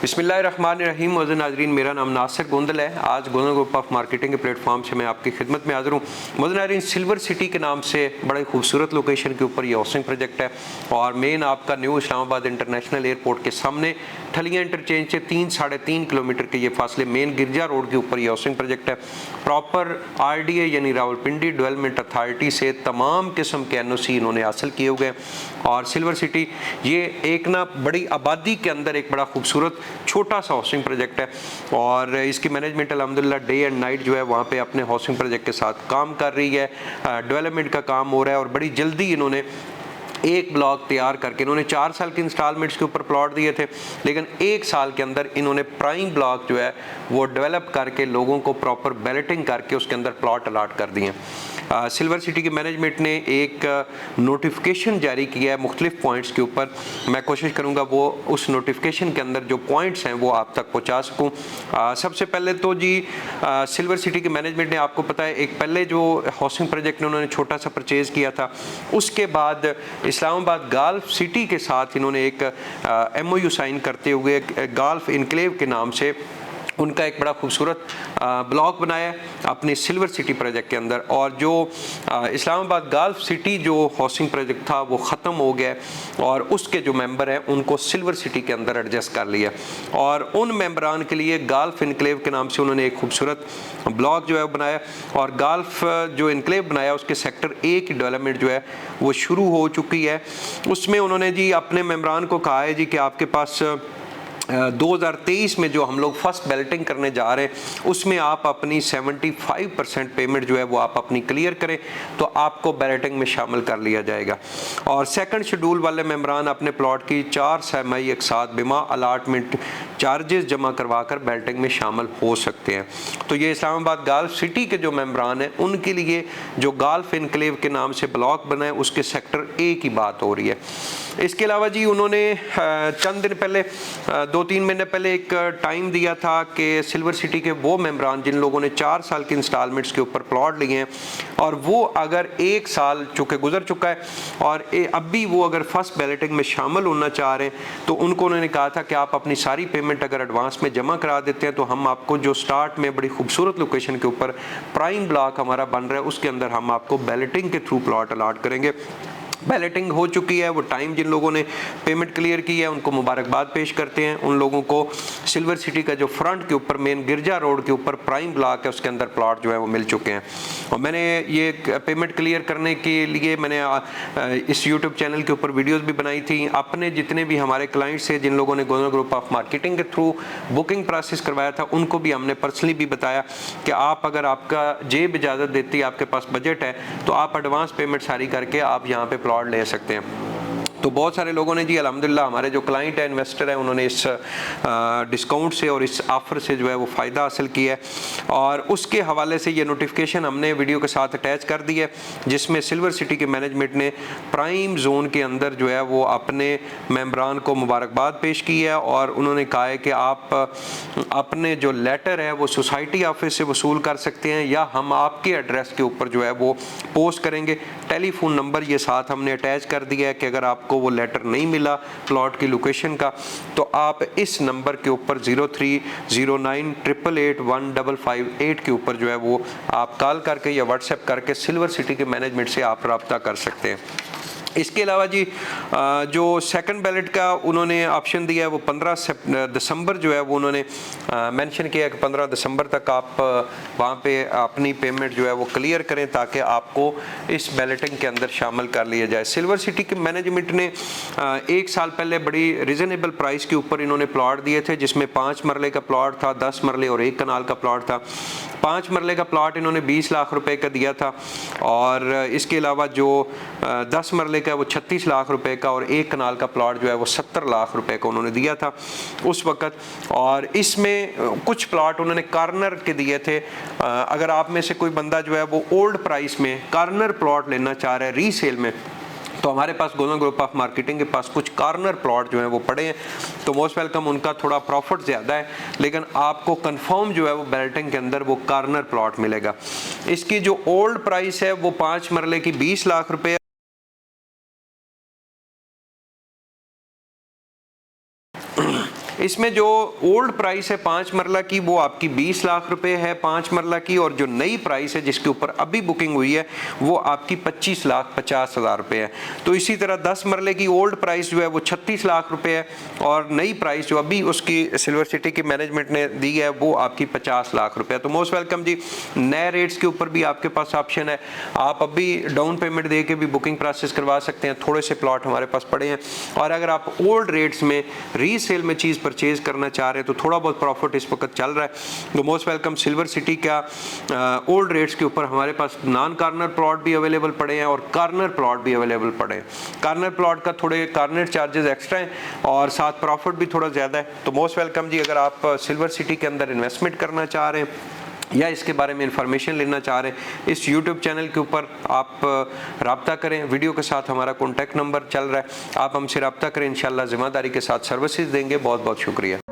बिस्मिल्लाहिर्रहमानिर्रहीम। मौजूद नाज़रीन, मेरा नाम नासिर गोंदल है। आज गोंदल ग्रुप ऑफ मार्केटिंग के प्लेटफॉर्म से मैं आपकी खिदमत में हाज़िर हूँ। मौजूद नाज़रीन, सिल्वर सिटी के नाम से बड़े खूबसूरत लोकेशन के ऊपर ये हाउसिंग प्रोजेक्ट है और मेन आपका न्यू इस्लामाबाद इंटरनेशनल एयरपोर्ट के सामने ठलियाँ इंटरचेंज से 3-3.5 किलोमीटर के ये फासले मेन गिरजा रोड के ऊपर ये हाउसिंग प्रोजेक्ट है। प्रॉपर RDA यानी रावलपिंडी डेवलपमेंट अथॉरिटी से तमाम किस्म के NOC इन्होंने हासिल किए हुए हैं और सिल्वर सिटी ये एक ना बड़ी आबादी के अंदर एक बड़ा खूबसूरत छोटा सा हाउसिंग प्रोजेक्ट है और इसकी मैनेजमेंट अल्हम्दुलिल्लाह डे एंड नाइट जो है वहाँ पे अपने हाउसिंग प्रोजेक्ट के साथ काम कर रही है। डेवलपमेंट का काम हो रहा है और बड़ी जल्दी इन्होंने एक ब्लॉक तैयार करके इन्होंने 4 साल के इंस्टॉलमेंट्स के ऊपर प्लॉट दिए थे, लेकिन 1 साल के अंदर इन्होंने प्राइम ब्लॉक जो है वो डेवलप करके लोगों को प्रॉपर बैलेटिंग करके उसके अंदर प्लॉट अलाट कर दिए। सिल्वर सिटी की मैनेजमेंट ने एक नोटिफिकेशन जारी किया है मुख्तलिफ पॉइंट्स के ऊपर। मैं कोशिश करूँगा वो उस नोटिफिकेशन के अंदर जो पॉइंट्स हैं वो आप तक पहुँचा सकूँ। सबसे पहले तो जी सिल्वर सिटी की मैनेजमेंट ने, आपको पता है, एक पहले जो हाउसिंग प्रोजेक्ट उन्होंने छोटा सा परचेज़ किया था, उसके बाद इस्लामाबाद गाल्फ सिटी के साथ इन्होंने एक MOU साइन करते हुए गाल्फ इनक्लेव के नाम से उनका एक बड़ा खूबसूरत ब्लॉक बनाया अपने सिल्वर सिटी प्रोजेक्ट के अंदर। और जो इस्लामाबाद गाल्फ सिटी जो हाउसिंग प्रोजेक्ट था वो ख़त्म हो गया और उसके जो मेंबर हैं उनको सिल्वर सिटी के अंदर एडजस्ट कर लिया और उन मेंबरान के लिए गाल्फ इनक्लेव के नाम से उन्होंने एक खूबसूरत ब्लॉक जो है बनाया और गाल्फ जो इनक्लेव बनाया उसके सेक्टर A की डेवलपमेंट जो है वो शुरू हो चुकी है। उसमें उन्होंने जी अपने मेंबरान को कहा है जी कि आपके पास 2023 में जो हम लोग फर्स्ट बैलेटिंग करने जा रहे हैं उसमें आप अपनी 75% पेमेंट जो है वो आप अपनी क्लियर करें तो आपको बैलेटिंग में शामिल कर लिया जाएगा। और सेकंड शेड्यूल वाले मेंबरान अपने प्लॉट की 4 सहमाही एक साथ बिमा अलाटमेंट चार्जेस जमा करवा कर बैलेटिंग में शामिल हो सकते हैं। तो ये इस्लामाबाद गाल्फ सिटी के जो मेंबरान हैं उनके लिए जो गाल्फ इनक्लेव के नाम से ब्लॉक बना है उसके सेक्टर A की बात हो रही है। इसके अलावा जी उन्होंने चंद दिन पहले 2-3 महीने पहले एक टाइम दिया था कि सिल्वर सिटी के वो मेंबरान जिन लोगों ने 4 साल के इंस्टॉलमेंट्स के ऊपर प्लॉट लिए हैं और वो अगर 1 साल चूँकि गुजर चुका है और अब भी वो अगर फर्स्ट बैलेटिंग में शामिल होना चाह रहे हैं तो उनको उन्होंने कहा था कि आप अपनी सारी पेमेंट अगर एडवांस में जमा करा देते हैं तो हम आपको जो स्टार्ट में बड़ी खूबसूरत लोकेशन के ऊपर प्राइम ब्लॉक हमारा बन रहा है उसके अंदर हम आपको बैलेटिंग के थ्रू प्लॉट अलाट करेंगे। बैलेटिंग हो चुकी है, वो टाइम जिन लोगों ने पेमेंट क्लियर की है उनको मुबारकबाद पेश करते हैं। उन लोगों को सिल्वर सिटी का जो फ्रंट के ऊपर मेन गिरजा रोड के ऊपर प्राइम ब्लॉक है उसके अंदर प्लॉट जो है वो मिल चुके हैं। और मैंने ये पेमेंट क्लियर करने के लिए मैंने इस यूट्यूब चैनल के ऊपर वीडियोज़ भी बनाई थी। अपने जितने भी हमारे क्लाइंट्स हैं जिन लोगों ने गोंदल ग्रुप ऑफ मार्केटिंग के थ्रू बुकिंग प्रोसेस करवाया था उनको भी हमने पर्सनली भी बताया कि आप अगर आपका जेब इजाज़त देती है, आपके पास बजट है, तो आप एडवांस पेमेंट सारी करके आप यहाँ पे प्लॉट ले सकते हैं। तो बहुत सारे लोगों ने जी अल्हम्दुलिल्लाह हमारे जो क्लाइंट है, इन्वेस्टर है, उन्होंने इस डिस्काउंट से और इस ऑफ़र से जो है वो फ़ायदा हासिल किया है और उसके हवाले से ये नोटिफिकेशन हमने वीडियो के साथ अटैच कर दी है जिसमें सिल्वर सिटी के मैनेजमेंट ने प्राइम जोन के अंदर जो है वो अपने मेंबरान को मुबारकबाद पेश की है और उन्होंने कहा है कि आप अपने जो लेटर है वो सोसाइटी ऑफिस से वसूल कर सकते हैं या हम आपके एड्रेस के ऊपर जो है वो पोस्ट करेंगे। टेलीफोन नंबर ये साथ हमने अटैच कर दिया है कि अगर आपको वो लेटर नहीं मिला प्लॉट की लोकेशन का तो आप इस नंबर के ऊपर 0309888158 के ऊपर जो है वो आप कॉल करके या व्हाट्सएप करके सिल्वर सिटी के मैनेजमेंट से आप रब्ता कर सकते हैं। इसके अलावा जी जो सेकंड बैलेट का उन्होंने ऑप्शन दिया है वो 15 दिसंबर जो है वो उन्होंने मेंशन किया है कि 15 दिसंबर तक आप वहाँ पे अपनी पेमेंट जो है वो क्लियर करें ताकि आपको इस बैलेटिंग के अंदर शामिल कर लिया जाए। सिल्वर सिटी के मैनेजमेंट ने 1 साल पहले बड़ी रिजनेबल प्राइस के ऊपर इन्होंने प्लॉट दिए थे जिसमें 5 मरले का प्लॉट था, 10 मरले और 1 कनाल का प्लॉट था। 5 मरले का प्लॉट इन्होंने 20 लाख रुपए का दिया था और इसके अलावा जो 10 मरले का वो 36 लाख रुपए का और 1 कनाल का प्लॉट जो है वो 70 लाख रुपए का उन्होंने दिया था उस वक़्त। और इसमें कुछ प्लॉट उन्होंने कॉर्नर के दिए थे। अगर आप में से कोई बंदा जो है वो ओल्ड प्राइस में कॉर्नर प्लॉट लेना चाह रहा है रीसेल में तो हमारे पास गोंदल ग्रुप ऑफ मार्केटिंग के पास कुछ कॉर्नर प्लॉट जो है वो पड़े हैं तो मोस्ट वेलकम। उनका थोड़ा प्रॉफिट ज़्यादा है लेकिन आपको कंफर्म जो है वो बैलेटिंग के अंदर वो कॉर्नर प्लॉट मिलेगा। इसकी जो ओल्ड प्राइस है वो 5 मरले की 20 लाख रुपए। इसमें जो ओल्ड प्राइस है 5 मरला की वो आपकी 20 लाख रुपए है 5 मरला की, और जो नई प्राइस है जिसके ऊपर अभी बुकिंग हुई है वो आपकी 25,50,000 रुपए है। तो इसी तरह 10 मरले की ओल्ड प्राइस जो है वो 36 लाख रुपए है, और नई प्राइस जो अभी उसकी सिल्वर सिटी की मैनेजमेंट ने दी है वो आपकी 50 लाख रुपए। तो मोस्ट वेलकम जी, नए रेट्स के ऊपर भी आपके पास ऑप्शन है, आप अभी डाउन पेमेंट दे के भी बुकिंग प्रोसेस करवा सकते हैं। थोड़े से प्लॉट हमारे पास पड़े हैं, और अगर आप ओल्ड रेट्स में रीसेल में चीज़ परचेज करना चाह रहे हैं तो थोड़ा बहुत प्रॉफिट इस वक्त चल रहा है। तो मोस्ट वेलकम, सिल्वर सिटी का ओल्ड रेट्स के ऊपर हमारे पास नॉन कॉर्नर प्लॉट भी अवेलेबल पड़े हैं और कॉर्नर प्लॉट भी अवेलेबल पड़े हैं। कॉर्नर प्लॉट का थोड़े कॉर्नर चार्जेस एक्स्ट्रा हैं और साथ प्रॉफिट भी थोड़ा ज़्यादा है। तो मोस्ट वेलकम जी, अगर आप सिल्वर सिटी के अंदर इन्वेस्टमेंट करना चाह रहे हैं या इसके बारे में इंफॉर्मेशन लेना चाह रहे हैं, इस YouTube चैनल के ऊपर आप रब्ता करें। वीडियो के साथ हमारा कॉन्टैक्ट नंबर चल रहा है, आप हमसे रब्ता करें, इंशाल्लाह ज़िम्मेदारी के साथ सर्विसेज देंगे। बहुत बहुत शुक्रिया।